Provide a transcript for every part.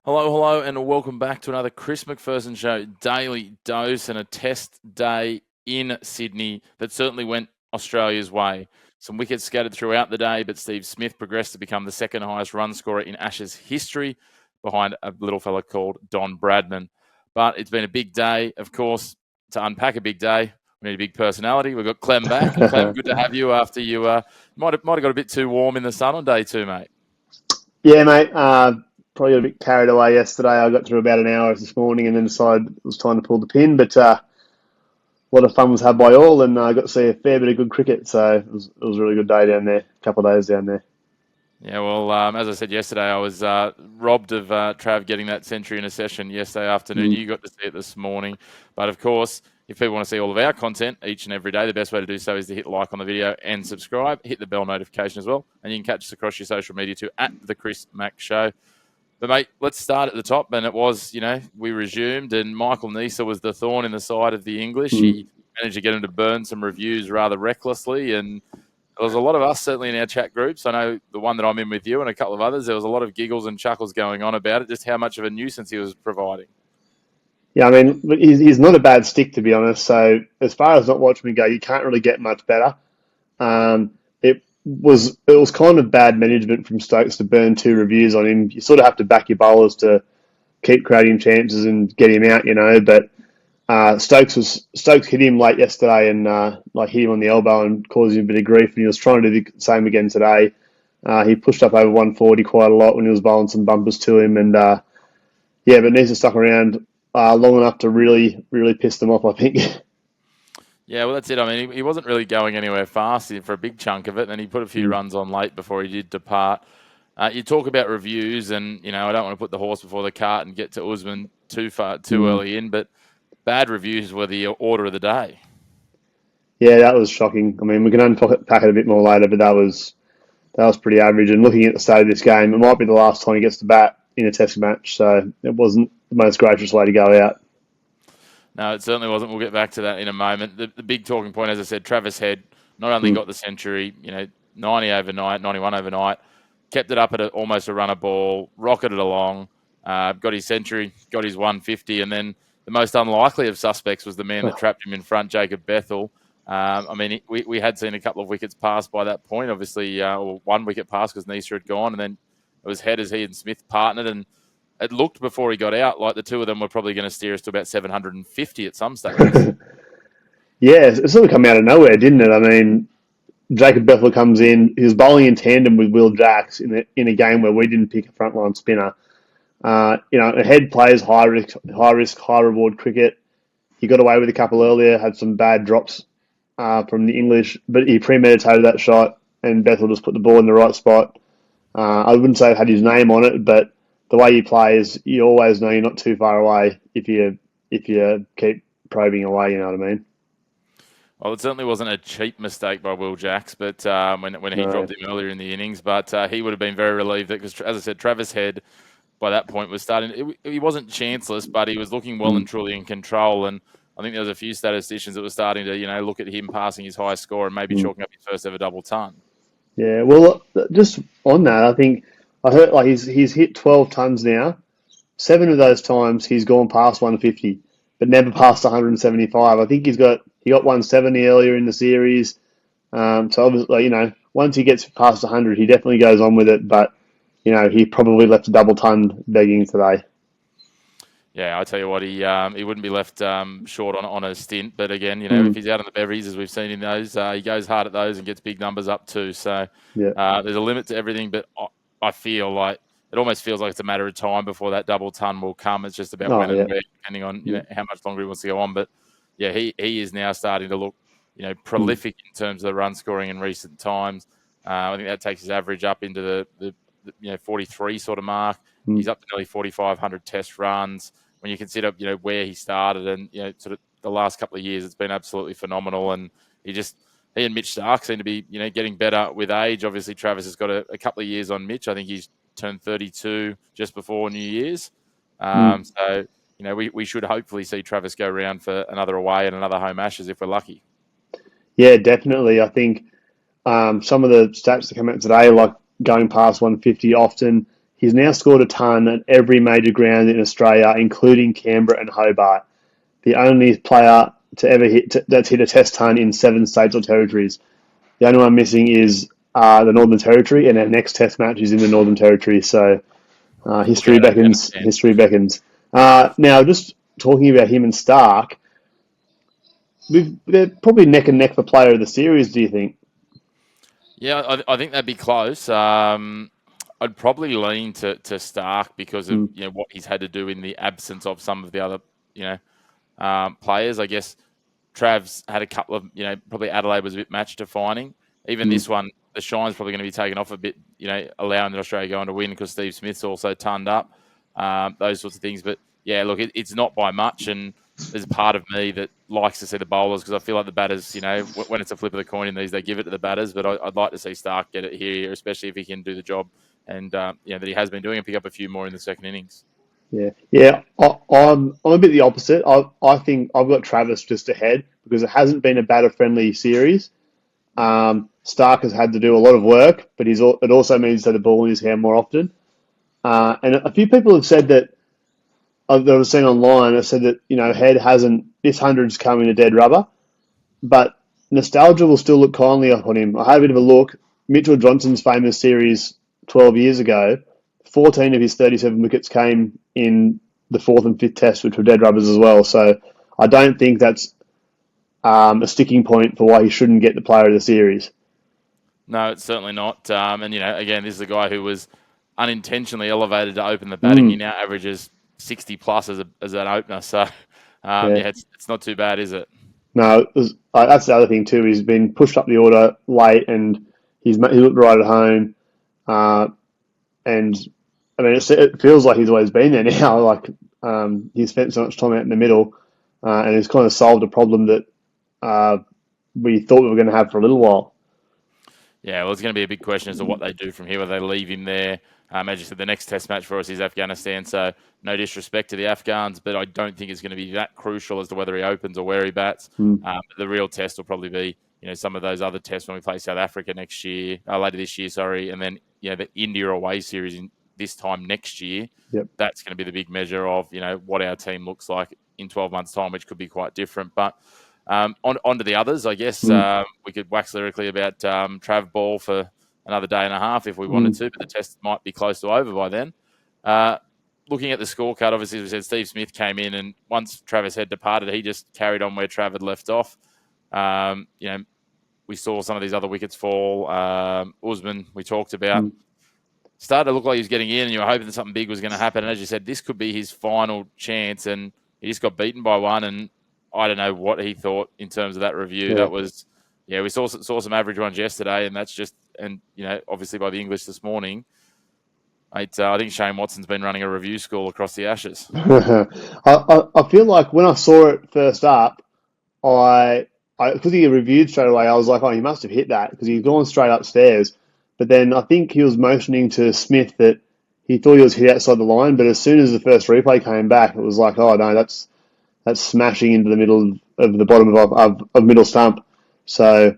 Hello, and welcome back to another Chris McPherson Show Daily Dose and a test day in Sydney that certainly went Australia's way. Some wickets scattered throughout the day, but Steve Smith progressed to become the second highest run scorer in Ashes history behind a little fella called Don Bradman. But it's been a big day, of course. To unpack a big day, we need a big personality. We've got Clem back. Clem, good to have you after you might have got a bit too warm in the sun on day two, mate. Yeah, mate. Probably got a bit carried away yesterday. I got through about an hour this morning and then decided it was time to pull the pin. But a lot of fun was had by all, and I got to see a fair bit of good cricket. So it was a really good day down there. A couple of days down there. Yeah, well, as I said yesterday, I was robbed of Trav getting that century in a session yesterday afternoon. Mm. You got to see it this morning. But of course, if people want to see all of our content each and every day, the best way to do so is to hit like on the video and subscribe. Hit the bell notification as well. And you can catch us across your social media too, at The Chris Mack Show. But, mate, let's start at the top. And it was, we resumed, and Michael Neser was the thorn in the side of the English. Mm. He managed to get him to burn some reviews rather recklessly, and there was a lot of us, certainly in our chat groups. I know the one that I'm in with you and a couple of others, there was a lot of giggles and chuckles going on about it, just how much of a nuisance he was providing. Yeah, I mean, look, he's not a bad stick, to be honest. So as far as not watching him go, you can't really get much better. It was kind of bad management from Stokes to burn two reviews on him. You sort of have to back your bowlers to keep creating chances and get him out, But Stokes hit him late yesterday and hit him on the elbow and caused him a bit of grief. And he was trying to do the same again today. He pushed up over 140 quite a lot when he was bowling some bumpers to him, and but Nisa stuck around long enough to really, really piss them off, I think. Yeah, well, that's it. I mean, he wasn't really going anywhere fast for a big chunk of it, and he put a few runs on late before he did depart. You talk about reviews, and, I don't want to put the horse before the cart and get to Usman too early in, but bad reviews were the order of the day. Yeah, that was shocking. I mean, we can unpack it a bit more later, but that was pretty average. And looking at the state of this game, it might be the last time he gets to bat in a Test match, so it wasn't the most gracious way to go out. No, it certainly wasn't. We'll get back to that in a moment. The big talking point, as I said, Travis Head not only got the century, 90 overnight, 91 overnight, kept it up at almost a run a ball, rocketed along, got his century, got his 150, and then the most unlikely of suspects was the man that trapped him in front, Jacob Bethel. We had seen a couple of wickets pass by that point, obviously, or one wicket pass because Neser had gone, and then it was Head as he and Smith partnered, and it looked before he got out like the two of them were probably going to steer us to about 750 at some stage. Yeah, it sort of come out of nowhere, didn't it? I mean, Jacob Bethel comes in. He was bowling in tandem with Will Jacks in a game where we didn't pick a frontline spinner. Head plays high risk, high reward cricket. He got away with a couple earlier, had some bad drops from the English, but he premeditated that shot, and Bethel just put the ball in the right spot. I wouldn't say it had his name on it, but the way he plays, you always know you're not too far away if you keep probing away. You know what I mean? Well, it certainly wasn't a cheap mistake by Will Jacks, but when he dropped him earlier in the innings, but he would have been very relieved because, as I said, Travis Head by that point was starting. He wasn't chanceless, but he was looking well and truly in control. And I think there was a few statisticians that were starting to look at him passing his highest score and maybe chalking up his first ever double ton. Yeah. Well, just on that, I think I heard he's hit 12 tons now. 7 of those times he's gone past 150, but never past 175. I think he got 170 earlier in the series. So obviously, once he gets past 100, he definitely goes on with it. But he probably left a double ton begging today. Yeah, I tell you what, he wouldn't be left short on a stint. But again, if he's out on the bevies, as we've seen in those, he goes hard at those and gets big numbers up too. So there's a limit to everything. But I feel like it almost feels like it's a matter of time before that double ton will come. It's just about when and where, depending on how much longer he wants to go on. But yeah, he is now starting to look prolific in terms of the run scoring in recent times. I think that takes his average up into the 43 sort of mark. He's up to nearly 4,500 test runs. When you consider, where he started and, sort of the last couple of years, it's been absolutely phenomenal. And he and Mitch Starc seem to be, getting better with age. Obviously, Travis has got a couple of years on Mitch. I think he's turned 32 just before New Year's. So, we should hopefully see Travis go around for another away and another home Ashes if we're lucky. Yeah, definitely. I think some of the stats that come out today, like going past 150 often, He's now scored a ton at every major ground in Australia, including Canberra and Hobart. The only player to ever that's hit a test ton in 7 states or territories. The only one missing is the Northern Territory, and our next test match is in the Northern Territory. So history beckons. History beckons. Now, just talking about him and Stark, they're probably neck and neck for player of the series, do you think? Yeah, I think that'd be close. I'd probably lean to Stark because of what he's had to do in the absence of some of the other players. I guess Trav's had a couple of probably Adelaide was a bit match defining. Even this one, the shine's probably going to be taken off a bit. Allowing the Australia going to win because Steve Smith's also turned up. Those sorts of things, but yeah, look, it's not by much, and there's a part of me that likes to see the bowlers because I feel like the batters, when it's a flip of the coin in these, they give it to the batters. But I'd like to see Stark get it here, especially if he can do the job and that he has been doing and pick up a few more in the second innings. Yeah. I'm a bit the opposite. I think I've got Travis just ahead because it hasn't been a batter-friendly series. Stark has had to do a lot of work, but it also means that the ball in his hand more often. And a few people have said that that I was seeing online. I said that Head hasn't. This 100's come in a dead rubber, but nostalgia will still look kindly upon him. I had a bit of a look. Mitchell Johnson's famous series 12 years ago, 14 of his 37 wickets came in the 4th and 5th Tests, which were dead rubbers as well. So I don't think that's a sticking point for why he shouldn't get the player of the series. No, it's certainly not. And again, this is a guy who was unintentionally elevated to open the batting. He now averages 60 plus as an opener. So it's not too bad, is it? No, that's the other thing too. He's been pushed up the order late, and he looked right at home. And I mean, it feels like he's always been there now. Like he's spent so much time out in the middle, and he's kind of solved a problem that we thought we were going to have for a little while. Yeah, well, it's going to be a big question as to what they do from here, whether they leave him there. As you said, the next test match for us is Afghanistan, so no disrespect to the Afghans, but I don't think it's going to be that crucial as to whether he opens or where he bats. The real test will probably be, some of those other tests when we play South Africa later this year, and then, the India away series in this time next year. Yep. That's going to be the big measure of, what our team looks like in 12 months' time, which could be quite different. But on to the others, I guess we could wax lyrically about Trav Ball for another day and a half if we wanted to, but the test might be close to over by then. Looking at the scorecard, obviously, as we said, Steve Smith came in, and once Travis Head departed, he just carried on where Trav had left off. We saw some of these other wickets fall. Usman, we talked about. Started to look like he was getting in, and you were hoping that something big was going to happen. And as you said, this could be his final chance, and he just got beaten by one, and I don't know what he thought in terms of that review. That was, we saw some average ones yesterday, and that's just, and obviously by the English this morning. I think Shane Watson's been running a review school across the Ashes. I feel like when I saw it first up, because he reviewed straight away, I was like, oh, he must have hit that because he's gone straight upstairs. But then I think he was motioning to Smith that he thought he was hit outside the line, but as soon as the first replay came back, it was like, oh no, that's smashing into the middle of the bottom of middle stump. So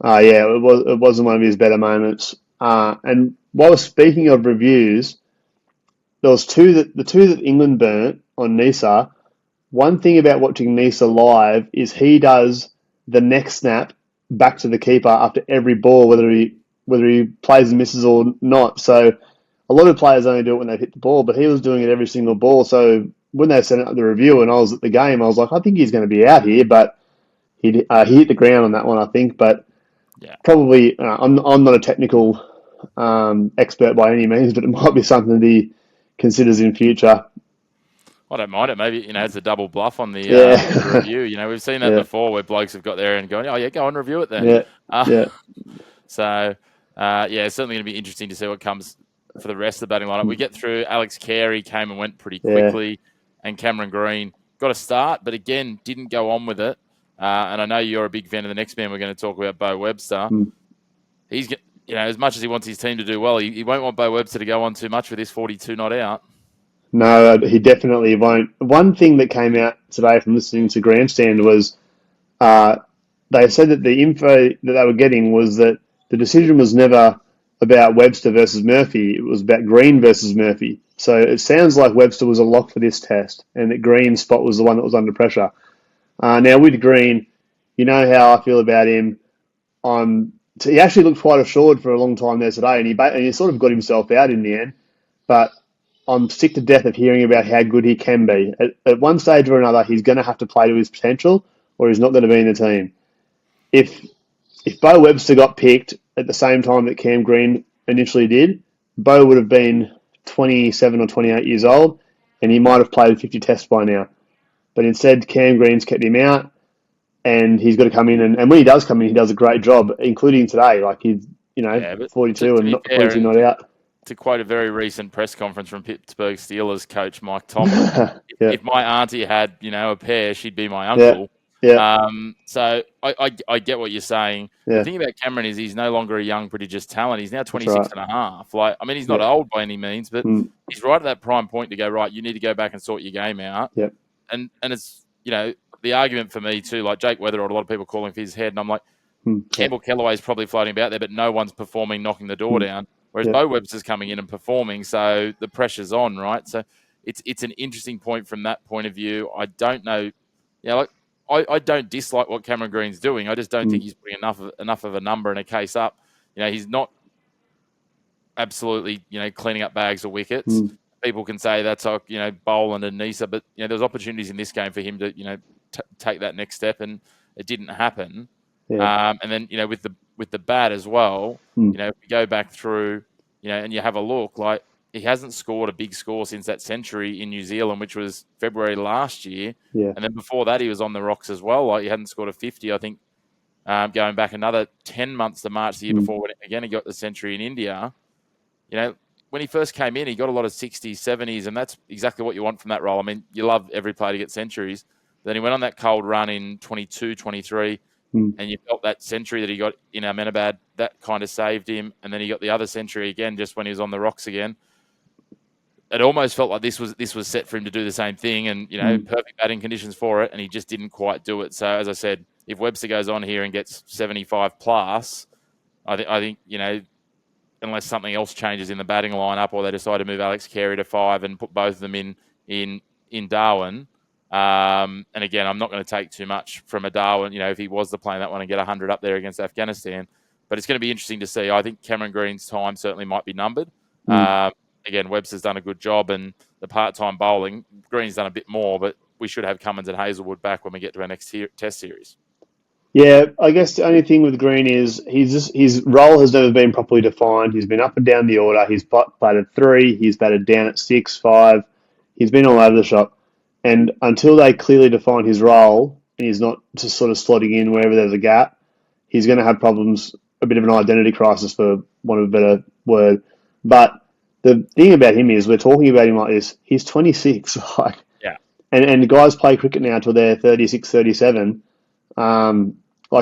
it wasn't one of his better moments. And while we're speaking of reviews, there was the two that England burnt on Nisa. One thing about watching Nisa live is he does the neck snap back to the keeper after every ball, whether he plays and misses or not. So a lot of players only do it when they hit the ball, but he was doing it every single ball. So when they sent out the review and I was at the game, I was like, I think he's going to be out here, but he hit the ground on that one, I think. But probably I'm not a technical expert by any means, but it might be something that he considers in future. I don't mind it. Maybe, it's a double bluff on the review. We've seen that before where blokes have got there and gone, oh, yeah, go and review it then. So, it's certainly going to be interesting to see what comes for the rest of the batting lineup. We get through. Alex Carey came and went pretty quickly, and Cameron Green got a start, but again, didn't go on with it. And I know you're a big fan of the next man we're going to talk about, Bo Webster. He's, as much as he wants his team to do well, he won't want Bo Webster to go on too much with this 42 not out. No, he definitely won't. One thing that came out today from listening to Grandstand was they said that the info that they were getting was that the decision was never about Webster versus Murphy. It was about Green versus Murphy. So it sounds like Webster was a lock for this test, and that Green's spot was the one that was under pressure. Now with Green, you know how I feel about him. He actually looked quite assured for a long time there today, and he sort of got himself out in the end. But I'm sick to death of hearing about how good he can be. At one stage or another, he's going to have to play to his potential, or he's not going to be in the team. If Bo Webster got picked at the same time that Cam Green initially did, Bo would have been 27 or 28 years old, and he might have played 50 tests by now. But instead, Cam Green's kept him out, and he's got to come in. And when he does come in, he does a great job, including today. Like he's, 42 to and be not, fair, 42 not out. To quote a very recent press conference from Pittsburgh Steelers coach Mike Tomlin, if my auntie had, a pair, she'd be my uncle. Yeah. So I get what you're saying. Yeah. The thing about Cameron is he's no longer a young, prodigious talent. He's now 26 right. and a half. He's not old by any means, but he's right at that prime point to go, right, you need to go back and sort your game out. Yep. And it's, the argument for me too, like Jake Weatherald, a lot of people calling for his head, and I'm like, Campbell Kellaway's probably floating about there, but no one's performing, knocking the door down. Whereas Bo Webster's coming in and performing, so the pressure's on, right? So it's an interesting point from that point of view. I don't know, I don't dislike what Cameron Green's doing. I just don't think he's putting enough of a number and a case up. He's not absolutely cleaning up bags of wickets. People can say that's Boland and Nisa, but there's opportunities in this game for him to take that next step, and it didn't happen. And then with the bat as well, if we go back through, and you have a look, like he hasn't scored a big score since that century in New Zealand, which was February last year. Yeah. And then before that, he was on the rocks as well. Like he hadn't scored a 50, I think, going back another 10 months to March the year before, when again he got the century in India. When he first came in, he got a lot of 60s, 70s, and that's exactly what you want from that role. I mean, you love every player to get centuries. Then he went on that cold run in 22, 23, and you felt that century that he got in Ahmedabad, that kind of saved him. And then he got the other century again just when he was on the rocks again. It almost felt like this was set for him to do the same thing, and perfect batting conditions for it, and he just didn't quite do it. So as I said, if Webster goes on here and gets 75 plus, I think unless something else changes in the batting lineup, or they decide to move Alex Carey to 5 and put both of them in Darwin. And again, I'm not going to take too much from a Darwin, if he was to play that one and get 100 up there against Afghanistan. But it's going to be interesting to see. I think Cameron Green's time certainly might be numbered. Again, Webster's done a good job, and the part-time bowling, Green's done a bit more, but we should have Cummins and Hazelwood back when we get to our next test series. Yeah, I guess the only thing with Green is his role has never been properly defined. He's been up and down the order. He's batted 3. He's batted down at 6, 5. He's been all over the shop. And until they clearly define his role, and he's not just sort of slotting in wherever there's a gap, he's going to have problems, a bit of an identity crisis, for want of a better word. But the thing about him is, we're talking about him like this, he's 26. And guys play cricket now till they're 36, 37.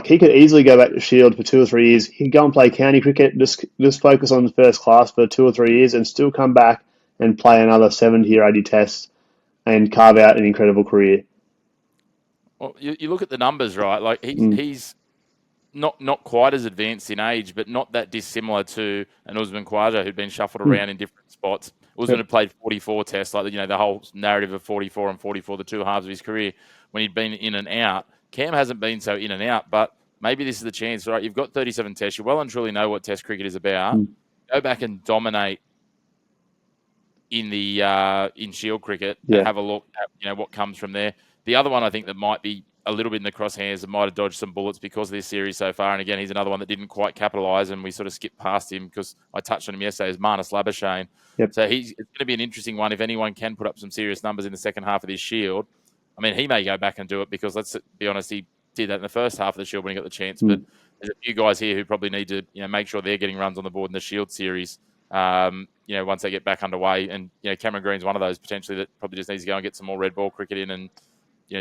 He could easily go back to Shield for 2 or 3 years. He could go and play county cricket, just focus on first class for 2 or 3 years, and still come back and play another 70 or 80 tests and carve out an incredible career. Well, you look at the numbers, right? Like he's not quite as advanced in age, but not that dissimilar to an Usman Khawaja who'd been shuffled around in different spots. Usman had played 44 tests, the whole narrative of 44 and 44, the 2 halves of his career, when he'd been in and out. Cam hasn't been so in and out, but maybe this is the chance, right? You've got 37 tests. You well and truly know what test cricket is about. Go back and dominate in the in Shield cricket and have a look at what comes from there. The other one I think that might be a little bit in the crosshairs and might have dodged some bullets because of this series so far, and again he's another one that didn't quite capitalise, and we sort of skipped past him because I touched on him yesterday, is Marnus Labuschagne. So it's going to be an interesting one. If anyone can put up some serious numbers in the second half of this Shield, I mean, he may go back and do it, because let's be honest, he did that in the first half of the Shield when he got the chance. But there's a few guys here who probably need to, make sure they're getting runs on the board in the Shield series, once they get back underway. And, Cameron Green's one of those potentially that probably just needs to go and get some more red ball cricket in and,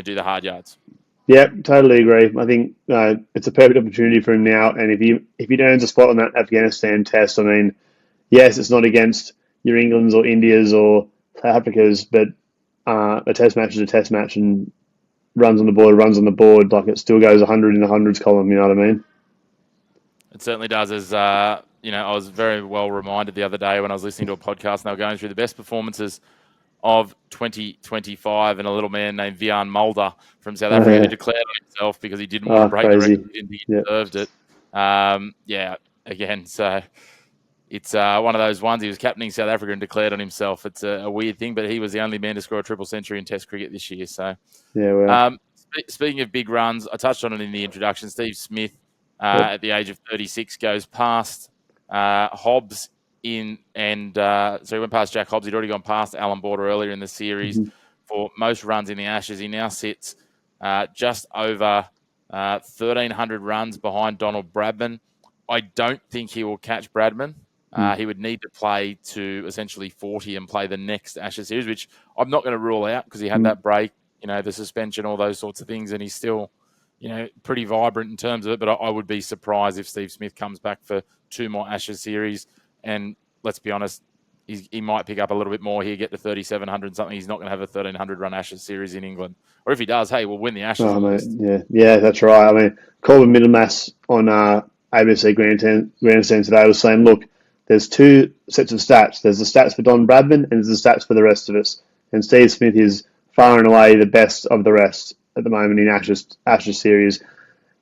do the hard yards. Yeah, totally agree. I think it's a perfect opportunity for him now. And if he earns a spot on that Afghanistan test, I mean, yes, it's not against your Englands or Indias or South Africa's, but a test match is a test match, and runs on the board. Like, it still goes 100 in the hundreds column, you know what I mean? It certainly does. As I was very well reminded the other day when I was listening to a podcast and they were going through the best performances of 2025, and a little man named Vian Mulder from South Africa who declared on himself because he didn't want to break the record. He didn't think he deserved it. Again, so it's one of those ones. He was captaining South Africa and declared on himself. It's a weird thing, but he was the only man to score a triple century in Test cricket this year. So, speaking of big runs, I touched on it in the introduction. Steve Smith, at the age of 36, goes past Hobbs so he went past Jack Hobbs. He'd already gone past Alan Border earlier in the series for most runs in the Ashes. He now sits just over 1,300 runs behind Donald Bradman. I don't think he will catch Bradman. He would need to play to essentially 40 and play the next Ashes series, which I'm not going to rule out because he had that break, the suspension, all those sorts of things, and he's still, pretty vibrant in terms of it. But I would be surprised if Steve Smith comes back for 2 more Ashes series. And let's be honest, he might pick up a little bit more here, get to 3,700 something. He's not going to have a 1,300 run Ashes series in England. Or if he does, hey, we'll win the Ashes. Oh, mate, yeah, that's right. I mean, Corbin Middlemass on ABC Grandstand today was saying, look, there's 2 sets of stats. There's the stats for Don Bradman and there's the stats for the rest of us. And Steve Smith is far and away the best of the rest at the moment in Ashes series.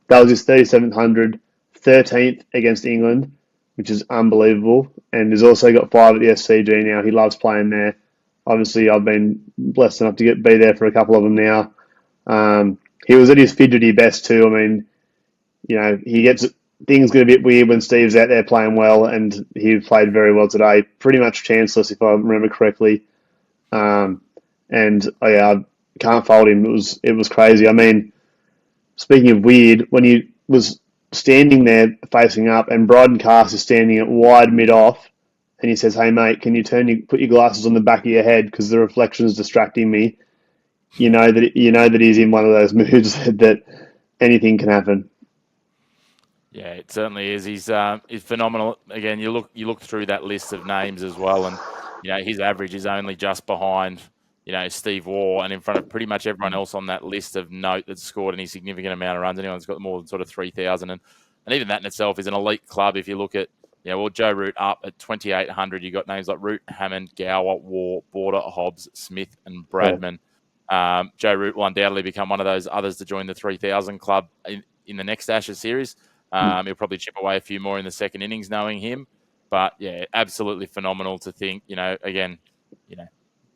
That was his 3,700, 13th against England, which is unbelievable. And he's also got 5 at the SCG now. He loves playing there. Obviously, I've been blessed enough to be there for a couple of them now. He was at his fidgety best too. I mean, he gets things get a bit weird when Steve's out there playing well, and he played very well today. Pretty much chanceless, if I remember correctly. I can't fault him. It was crazy. I mean, speaking of weird, when he was standing there facing up, and Bryden Cast is standing at wide mid off, and he says, "Hey mate, can you put your glasses on the back of your head because the reflection's distracting me?" You know that he's in one of those moods that anything can happen. Yeah, it certainly is. He's phenomenal. Again, you look through that list of names as well, and his average is only just behind Steve Waugh, and in front of pretty much everyone else on that list of note that's scored any significant amount of runs. Anyone that's got more than sort of 3,000, and even that in itself is an elite club. If you look at Joe Root up at 2,800, you got names like Root, Hammond, Gower, Waugh, Border, Hobbs, Smith, and Bradman. Yeah. Joe Root will undoubtedly become one of those others to join the 3,000 club in the next Ashes series. He'll probably chip away a few more in the second innings, knowing him. But yeah, absolutely phenomenal to think.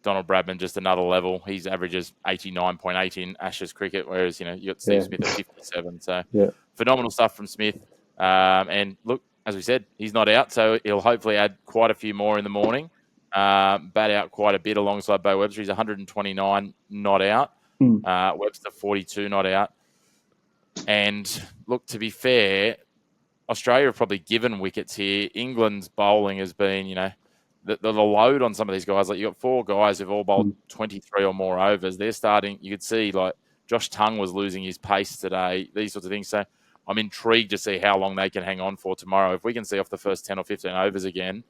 Donald Bradman just another level. His averages 89.8 in Ashes cricket, whereas you got Steve Smith at 57. So phenomenal stuff from Smith. And look, as we said, he's not out, so he'll hopefully add quite a few more in the morning. Bat out quite a bit alongside Bo Webster. He's 129 not out. Webster 42 not out. And look, to be fair, Australia have probably given wickets here. England's bowling has been, the load on some of these guys. Like, you got 4 guys who've all bowled 23 or more overs. They're starting. You could see like Josh Tongue was losing his pace today. These sorts of things. So I'm intrigued to see how long they can hang on for tomorrow. If we can see off the first 10 or 15 overs again,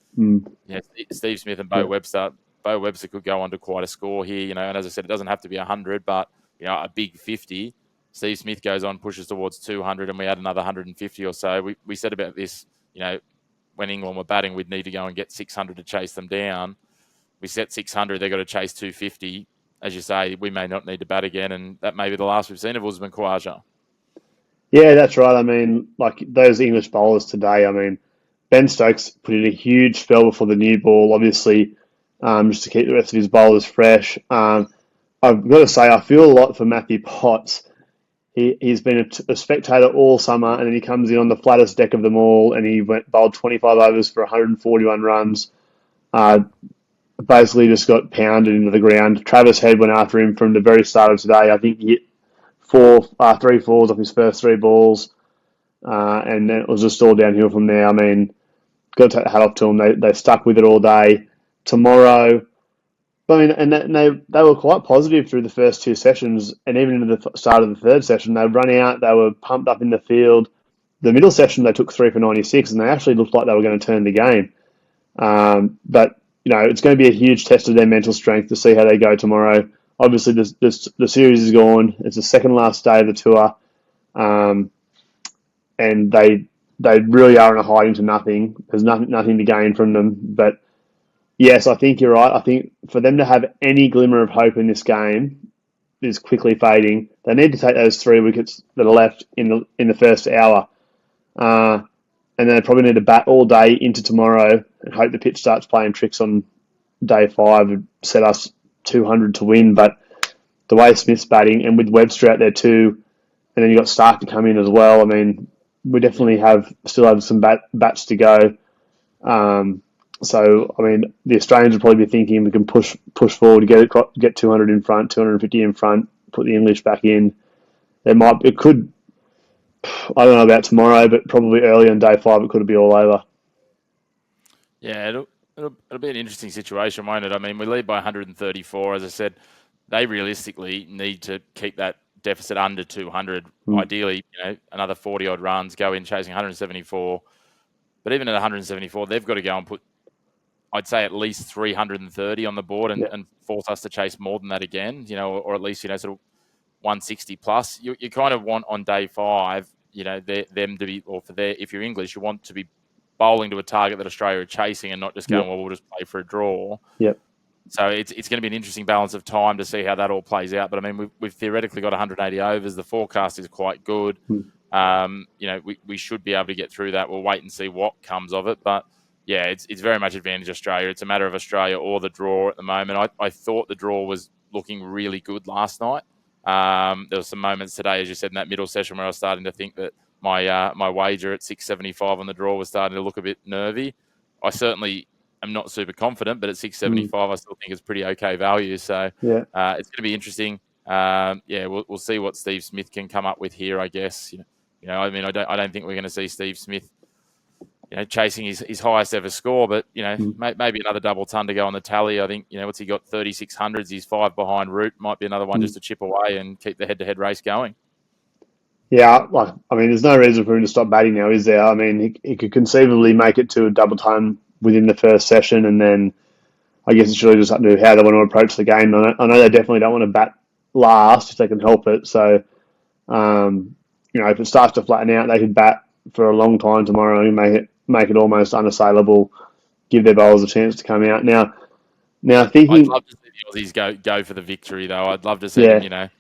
Steve Smith and Bo Webster. Bo Webster could go on to quite a score here. And as I said, it doesn't have to be 100, but a big 50. Steve Smith goes on, pushes towards 200, and we add another 150 or so. We said about this, when England were batting, we'd need to go and get 600 to chase them down. We set 600, they've got to chase 250. As you say, we may not need to bat again, and that may be the last we've seen of Usman Khawaja. Yeah, that's right. I mean, like those English bowlers today, I mean, Ben Stokes put in a huge spell before the new ball, obviously, just to keep the rest of his bowlers fresh. I've got to say, I feel a lot for Matthew Potts. He's been a spectator all summer, and then he comes in on the flattest deck of them all, and he bowled 25 overs for 141 runs. Basically just got pounded into the ground. Travis Head went after him from the very start of today. I think he hit 3 fours off his first 3 balls, and then it was just all downhill from there. I mean, got to take the hat off to them. They stuck with it all day. Tomorrow, I mean, and they were quite positive through the first 2 sessions, and even into the start of the third session, they run out. They were pumped up in the field. The middle session, they took 3 for 96, and they actually looked like they were going to turn the game. But it's going to be a huge test of their mental strength to see how they go tomorrow. Obviously, the series is gone. It's the second last day of the tour, and they they really are in a hiding to nothing. There's nothing to gain from them. But yes, I think you're right. I think for them to have any glimmer of hope in this game is quickly fading. They need to take those 3 wickets that are left in the first hour, and then they probably need to bat all day into tomorrow and hope the pitch starts playing tricks on day 5 and set us 200 to win. But the way Smith's batting, and with Webster out there too, and then you've got Stark to come in as well. I mean, we definitely still have some bats to go. So, I mean, the Australians will probably be thinking we can push forward to get 200 in front, 250 in front, put the English back in. It could, I don't know about tomorrow, but probably early on day 5 it could be all over. Yeah, it'll be an interesting situation, won't it? I mean, we lead by 134. As I said, they realistically need to keep that deficit under 200. Ideally, another 40-odd runs, go in chasing 174. But even at 174, they've got to go and put, I'd say, at least 330 on the board and force us to chase more than that again, or at least, sort of 160 plus. You kind of want on day 5, them to be, or if you're English, you want to be bowling to a target that Australia are chasing and not just going, well, we'll just play for a draw. Yep. So it's going to be an interesting balance of time to see how that all plays out. But I mean, we've theoretically got 180 overs. The forecast is quite good. We should be able to get through that. We'll wait and see what comes of it. But yeah, it's very much advantage Australia. It's a matter of Australia or the draw at the moment. I thought the draw was looking really good last night. There were some moments today, as you said, in that middle session where I was starting to think that my wager at 675 on the draw was starting to look a bit nervy. I certainly am not super confident, but at 675, I still think it's pretty okay value. So it's going to be interesting. We'll see what Steve Smith can come up with here, I guess. I mean, I don't think we're going to see Steve Smith, chasing his highest ever score, but maybe another double ton to go on the tally. I think what's he got, 3600s. He's 5 behind Root. Might be another one just to chip away and keep the head-to-head race going. Yeah, I mean, there's no reason for him to stop batting now, is there? I mean, he could conceivably make it to a double ton within the first session, and then I guess it's really just up to how they want to approach the game. I know they definitely don't want to bat last if they can help it. So, if it starts to flatten out, they could bat for a long time tomorrow and make it almost unassailable, give their bowlers a chance to come out. Now thinking, I'd love to see the Aussies go for the victory, though. I'd love to see them,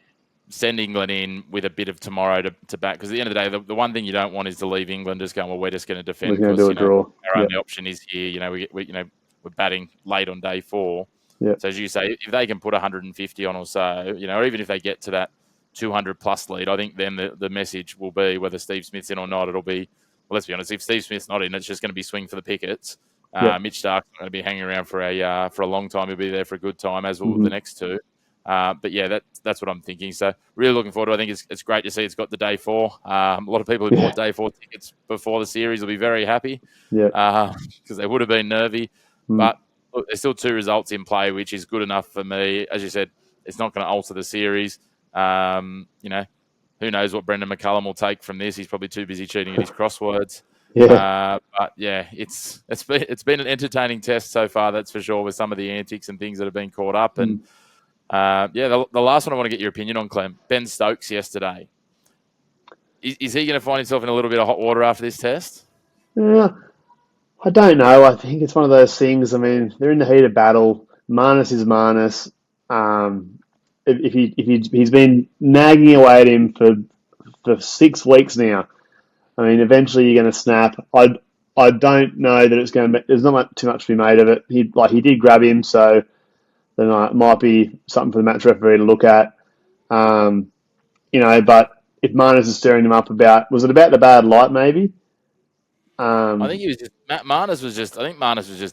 send England in with a bit of tomorrow to bat, because at the end of the day, the one thing you don't want is to leave England just going, well, we're just going to defend because do a draw. Our only option is here. We're batting late on day 4. So as you say, if they can put 150 on or so, or even if they get to that 200 plus lead, I think then the message will be, whether Steve Smith's in or not, it'll be, well, let's be honest, if Steve Smith's not in, it's just going to be swing for the pickets. Mitch Stark's going to be hanging around for a long time. He'll be there for a good time, as will the next two. But yeah, that's what I'm thinking. So really looking forward to it. I think it's great to see it's got the day 4. A lot of people who bought day 4 tickets before the series will be very happy because they would have been nervy. But look, there's still 2 results in play, which is good enough for me. As you said, it's not going to alter the series. Who knows what Brendan McCullum will take from this? He's probably too busy cheating at his crosswords. But yeah, it's been an entertaining test so far, that's for sure, with some of the antics and things that have been caught up. And the last one I want to get your opinion on, Clem. Ben Stokes yesterday. Is he going to find himself in a little bit of hot water after this test? I don't know. I think it's one of those things. I mean, they're in the heat of battle. Marnus is Marnus. If he's been nagging away at him for 6 weeks now, I mean, eventually you're going to snap. I don't know that it's going to. There's not too much to be made of it. He did grab him, so then it might be something for the match referee to look at. But if Marnus is stirring him up was it about the bad light maybe? I think Marnus was just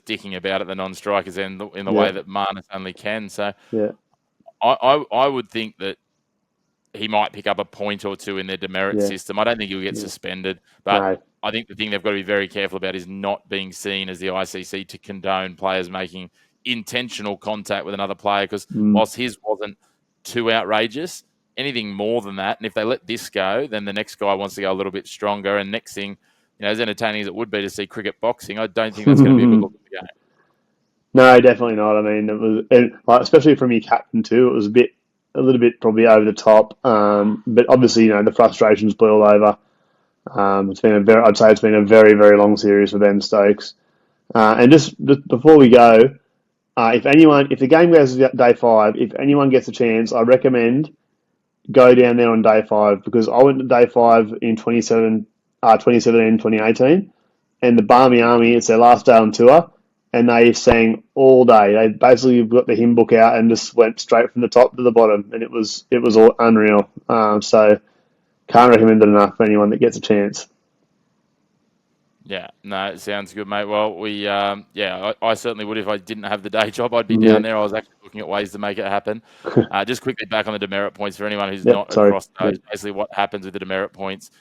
dicking about at the non-strikers end in the way that Marnus only can. So I would think that he might pick up a point or 2 in their demerit system. I don't think he'll get suspended, but I think the thing they've got to be very careful about is not being seen as the ICC to condone players making intentional contact with another player, because whilst his wasn't too outrageous, anything more than that, and if they let this go, then the next guy wants to go a little bit stronger, and next thing, as entertaining as it would be to see cricket boxing, I don't think that's going to be a good look at the game. No, definitely not. I mean, it was, especially from your captain too, it was a little bit probably over the top. But obviously, the frustrations boiled over. I'd say it's been a very, very long series for them, Stokes. And just before we go, if the game goes to day 5, if anyone gets a chance, I recommend go down there on day 5 because I went to day 5 in 2017, 2018, and the Barmy Army, it's their last day on tour, and they sang all day. They basically got the hymn book out and just went straight from the top to the bottom, and it was all unreal. So can't recommend it enough for anyone that gets a chance. Yeah, no, it sounds good, mate. Well, I certainly would if I didn't have the day job. I'd be down there. I was actually looking at ways to make it happen. Just quickly back on the demerit points for anyone who's not across those. Basically, what happens with the demerit points?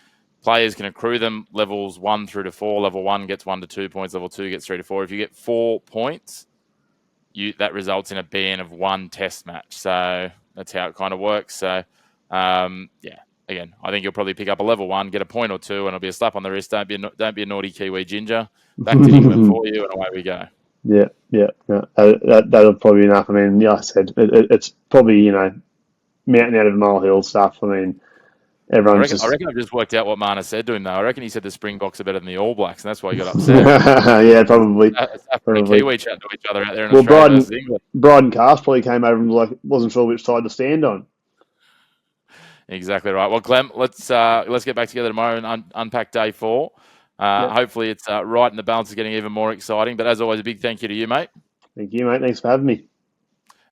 Players can accrue them levels 1 through to 4. Level 1 gets 1 to 2 points. Level 2 gets 3 to 4. If you get 4 points, that results in a ban of 1 test match. So that's how it kind of works. So, again, I think you'll probably pick up a level 1, get a point or 2, and it'll be a slap on the wrist. Don't be a naughty Kiwi ginger. Back to England for you, and away we go. Yeah. That'll probably be enough. I mean, like I said, it's probably mountain out of molehill stuff. I mean, I reckon I've just worked out what Mana said to him, though. I reckon he said the Springboks are better than the All Blacks, and that's why he got upset. Yeah, probably. Kiwi chatting to each other out there in Australia versus England. Bryden Cast probably came over and wasn't sure which side to stand on. Exactly right. Well, Clem, let's get back together tomorrow and unpack day 4. Hopefully it's right and the balance is getting even more exciting. But as always, a big thank you to you, mate. Thank you, mate. Thanks for having me.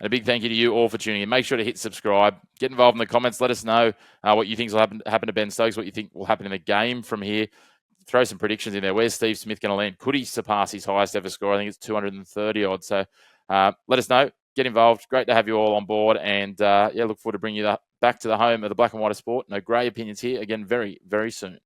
And a big thank you to you all for tuning in. Make sure to hit subscribe. Get involved in the comments. Let us know what you think will happen to Ben Stokes, what you think will happen in the game from here. Throw some predictions in there. Where's Steve Smith going to land? Could he surpass his highest ever score? I think it's 230 odd. So let us know. Get involved. Great to have you all on board. And look forward to bringing you back to the home of the black and white of sport. No grey opinions here. Again, very, very soon.